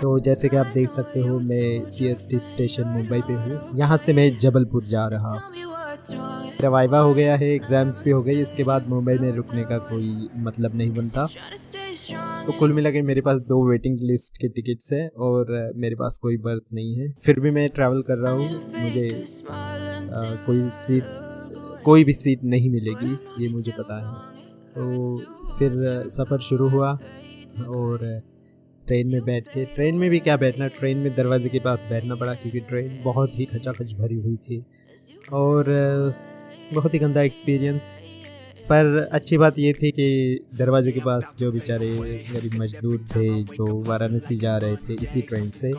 तो जैसे कि आप देख सकते हो मैं CST स्टेशन मुंबई पे हूँ। यहाँ से मैं जबलपुर जा रहा हूँ। मेरा वाइवा हो गया है, एग्ज़ाम्स भी हो गई, इसके बाद मुंबई में रुकने का कोई मतलब नहीं बनता। तो कुल मिला के मेरे पास 2 वेटिंग लिस्ट के टिकट्स हैं और मेरे पास कोई बर्थ नहीं है। फिर भी मैं ट्रैवल कर रहा हूँ। मुझे कोई भी सीट नहीं मिलेगी, ये मुझे पता है। तो फिर सफ़र शुरू हुआ और ट्रेन में बैठ के, ट्रेन में भी क्या बैठना, ट्रेन में दरवाजे के पास बैठना पड़ा क्योंकि ट्रेन बहुत ही खचाखच भरी हुई थी और बहुत ही गंदा एक्सपीरियंस। पर अच्छी बात ये थी कि दरवाजे के पास जो बेचारे गरीब मजदूर थे जो वाराणसी जा रहे थे इसी ट्रेन से,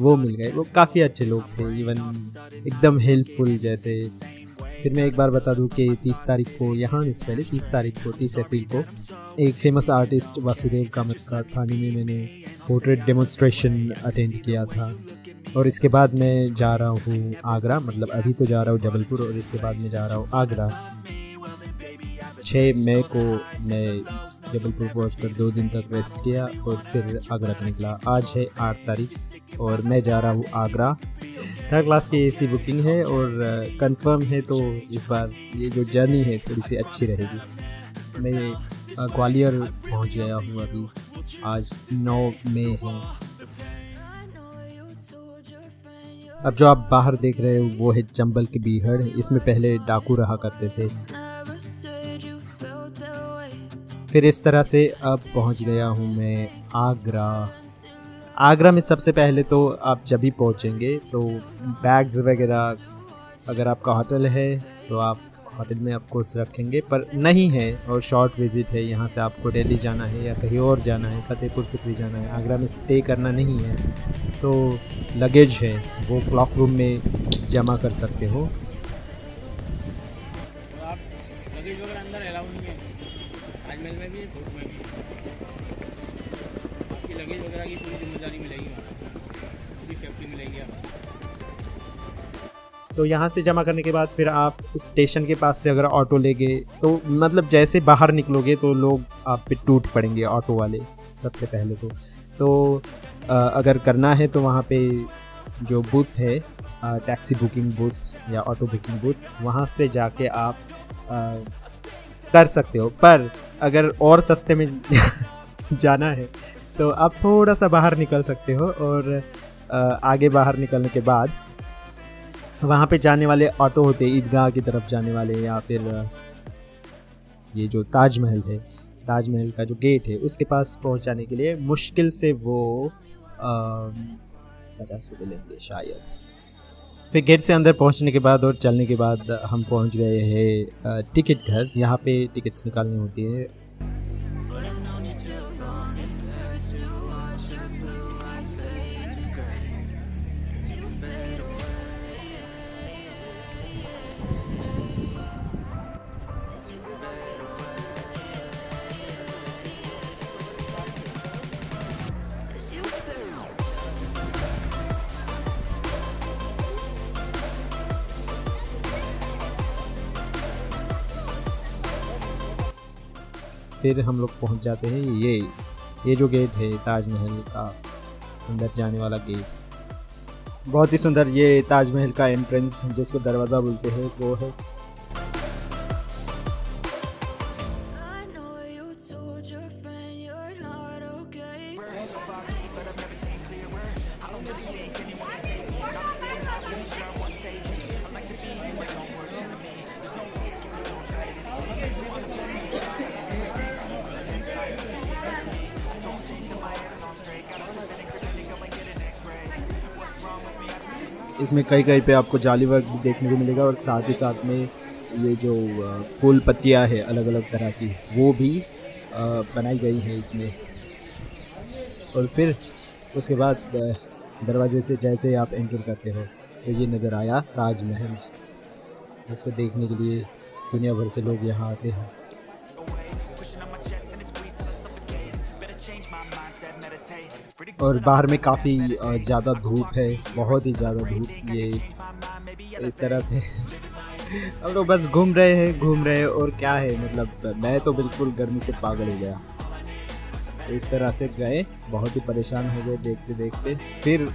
वो मिल गए। वो काफ़ी अच्छे लोग थे, इवन एकदम हेल्पफुल जैसे। फिर मैं एक बार बता दूं कि 30 तारीख को, यहाँ इससे पहले 30 अप्रैल को एक फेमस आर्टिस्ट वासुदेव कामत का थाने में मैंने पोर्ट्रेट डेमोन्स्ट्रेशन अटेंड किया था। और इसके बाद मैं जा रहा हूँ आगरा, मतलब अभी तो जा रहा हूँ जबलपुर और इसके बाद मैं जा रहा हूँ आगरा। 6 मई को मैं जबलपुर पहुँचकर 2 दिन तक रेस्ट किया और फिर आगरा का निकला। आज है 8 तारीख और मैं जा रहा हूँ आगरा। 3rd क्लास की AC बुकिंग है और कंफर्म है, तो इस बार ये जो जर्नी है थोड़ी सी अच्छी रहेगी। मैं ग्वालियर पहुँच गया हूँ अभी, आज 9 मई है। अब जो आप बाहर देख रहे हो वो है चंबल की बीहड़। इसमें पहले डाकू रहा करते थे। फिर इस तरह से अब पहुंच गया हूं मैं आगरा। आगरा में सबसे पहले तो आप जब भी पहुंचेंगे तो बैग्स वगैरह, अगर आपका होटल है तो आप होटल में ऑफ कोर्स रखेंगे, पर नहीं है और शॉर्ट विजिट है, यहाँ से आपको दिल्ली जाना है या कहीं और जाना है, फतेहपुर सिकरी जाना है, आगरा में स्टे करना नहीं है, तो लगेज है वो क्लॉक रूम में जमा कर सकते हो। आप लगेज वगैरह अंदर अलाउ नहीं है, ताजमहल में भी कोर्ट में भी। आपकी लगेज वगैरह की पूरी जिम्मेदारी मिलेगी, पूरी सेफ्टी मिलेगी आपको। तो यहाँ से जमा करने के बाद फिर आप स्टेशन के पास से अगर ऑटो लेंगे तो मतलब जैसे बाहर निकलोगे तो लोग आप पे टूट पड़ेंगे, ऑटो वाले सबसे पहले तो अगर करना है तो वहाँ पे जो बूथ है, टैक्सी बुकिंग बूथ या ऑटो बुकिंग बूथ, वहाँ से जाके आप कर सकते हो। पर अगर और सस्ते में जाना है तो आप थोड़ा सा बाहर निकल सकते हो और आगे बाहर निकलने के बाद वहाँ पे जाने वाले ऑटो होते हैं ईदगाह की तरफ जाने वाले, या फिर ये जो ताजमहल है, ताजमहल का जो गेट है उसके पास पहुँचाने के लिए मुश्किल से वो 50 रुपये लेंगे शायद। फिर गेट से अंदर पहुँचने के बाद और चलने के बाद हम पहुँच गए हैं टिकट घर। यहाँ पे टिकट्स निकालनी होती है। फिर हम लोग पहुंच जाते हैं ये जो गेट है ताजमहल का अंदर जाने वाला गेट, बहुत ही सुंदर। ये ताजमहल का एंट्रेंस जिसको दरवाज़ा बोलते हैं वो है। इसमें कहीं पे आपको जाली वर्क भी देखने को मिलेगा और साथ ही साथ में ये जो फूल पत्तियाँ है अलग अलग तरह की वो भी बनाई गई है इसमें। और फिर उसके बाद दरवाजे से जैसे आप एंटर करते हो तो ये नज़र आया ताजमहल, जिसको देखने के लिए दुनिया भर से लोग यहाँ आते हैं। और बाहर में काफ़ी ज़्यादा धूप है, बहुत ही ज़्यादा धूप। ये इस तरह से हम लोग बस घूम रहे हैं और क्या है, मतलब मैं तो बिल्कुल गर्मी से पागल हो गया। तो इस तरह से गए, बहुत ही परेशान हो गए देखते देखते। फिर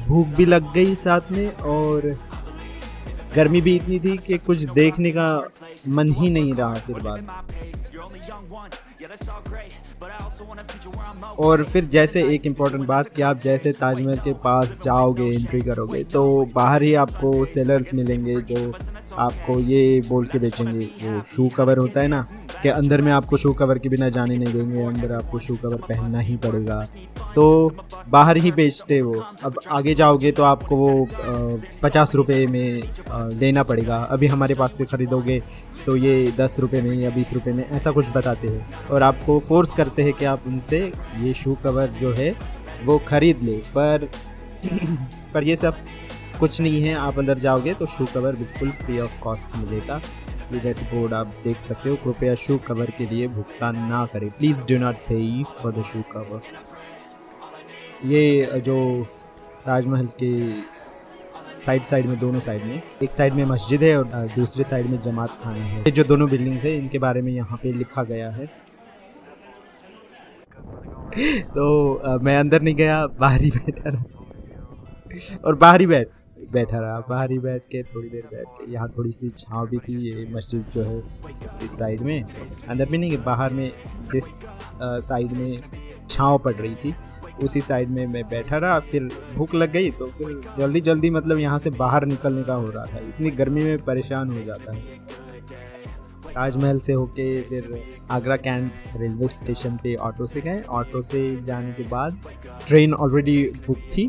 भूख भी लग गई साथ में, और गर्मी भी इतनी थी कि कुछ देखने का मन ही नहीं रहा फिर बाद। और फिर जैसे एक इम्पॉर्टेंट बात कि आप जैसे ताजमहल के पास जाओगे, एंट्री करोगे, तो बाहर ही आपको सेलर्स मिलेंगे जो आपको ये बोल के बेचेंगे, वो शू कवर होता है ना, कि अंदर में आपको शू कवर के बिना जाने नहीं देंगे, अंदर आपको शू कवर पहनना ही पड़ेगा। तो बाहर ही बेचते वो। अब आगे जाओगे तो आपको वो 50 रुपये में लेना पड़ेगा। अभी हमारे पास से ख़रीदोगे तो ये 10 रुपये में या 20 रुपये में ऐसा कुछ बताते हैं, और आपको फोर्स करते हैं कि आप उनसे ये शू कवर जो है वो ख़रीद ले। पर ये सब कुछ नहीं है। आप अंदर जाओगे तो शू कवर बिल्कुल फ्री ऑफ कॉस्ट मिलेगा। ये जैसे बोर्ड आप देख सकते हो, कृपया शू कवर के लिए भुगतान ना करें, प्लीज़ डू नॉट पे फॉर द शू कवर। ये जो ताजमहल के साइड में, दोनों साइड में, एक साइड में मस्जिद है और दूसरे साइड में जमात खाना है। ये जो दोनों बिल्डिंग्स है इनके बारे में यहाँ पे लिखा गया है। तो मैं अंदर नहीं गया, बाहर ही बैठा रहा और बाहर ही बैठ के थोड़ी देर बैठ के, यहाँ थोड़ी सी छाँव भी थी। ये मस्जिद जो है इस साइड में, अंदर भी नहीं, बाहर में जिस साइड में छाँव पड़ रही थी उसी साइड में मैं बैठा रहा। फिर भूख लग गई तो फिर जल्दी मतलब यहाँ से बाहर निकलने का हो रहा था, इतनी गर्मी में परेशान हो जाता है। ताजमहल से होके फिर आगरा कैंट रेलवे स्टेशन पे ऑटो से गए। ऑटो से जाने के बाद ट्रेन ऑलरेडी बुक थी।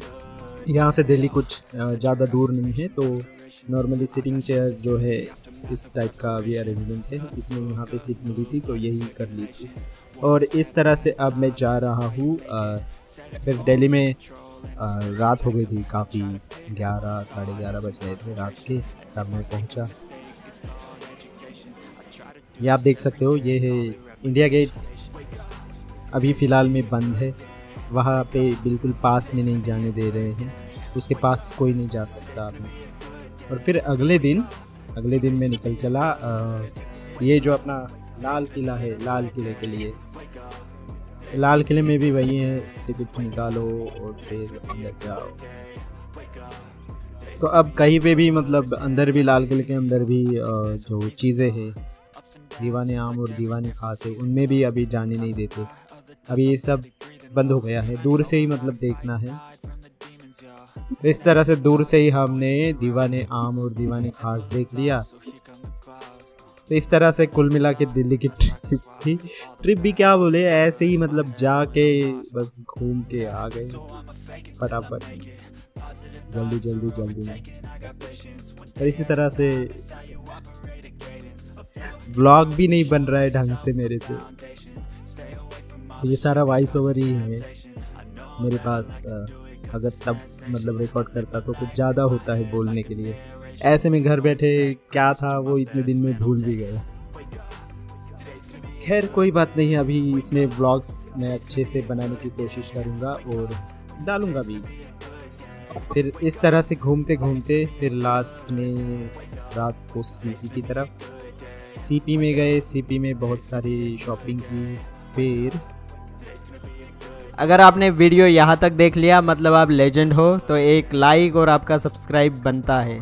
यहाँ से दिल्ली कुछ ज़्यादा दूर नहीं है, तो नॉर्मली सिटिंग चेयर जो है इस टाइप का भी अरेंजमेंट है, इसमें यहाँ पे सीट मिली थी तो यही कर ली थी। और इस तरह से अब मैं जा रहा हूँ। फिर दिल्ली में रात हो गई थी काफ़ी, 11 साढ़े 11 बज गए थे रात के तब मैं पहुँचा। ये आप देख सकते हो, ये है इंडिया गेट, अभी फ़िलहाल में बंद है। वहाँ पे बिल्कुल पास में नहीं जाने दे रहे हैं, उसके पास कोई नहीं जा सकता अभी। और फिर अगले दिन मैं निकल चला ये जो अपना लाल किला है, लाल किले के लिए। लाल किले में भी वही है, टिकट निकालो और फिर अंदर जाओ। तो अब कहीं पे भी मतलब अंदर भी, लाल किले के अंदर भी जो चीज़ें हैं, दीवाने आम और दीवाने खास है, उनमें भी अभी जाने नहीं देते। अभी ये सब बंद हो गया है, दूर से ही मतलब देखना है। इस तरह से दूर से ही हमने दीवाने आम और दीवाने खास देख लिया। तो इस तरह से कुल मिला के दिल्ली की ट्रिप भी क्या बोले, ऐसे ही मतलब जाके बस घूम के आ गए फटाफट, जल्दी में। और इसी तरह से ब्लॉग भी नहीं बन रहा है ढंग से मेरे से। ये सारा वॉइस ओवर ही है मेरे पास। अगर तब मतलब रिकॉर्ड करता तो कुछ ज़्यादा होता है बोलने के लिए। ऐसे में घर बैठे क्या था वो इतने दिन में भूल भी गया। खैर कोई बात नहीं, अभी इसमें व्लॉग्स मैं अच्छे से बनाने की कोशिश करूँगा और डालूँगा भी। फिर इस तरह से घूमते घूमते फिर लास्ट में रात को सीपी की तरफ, सीपी में गए। सीपी में बहुत सारी शॉपिंग की। फिर अगर आपने वीडियो यहाँ तक देख लिया मतलब आप लेजेंड हो, तो एक लाइक और आपका सब्सक्राइब बनता है।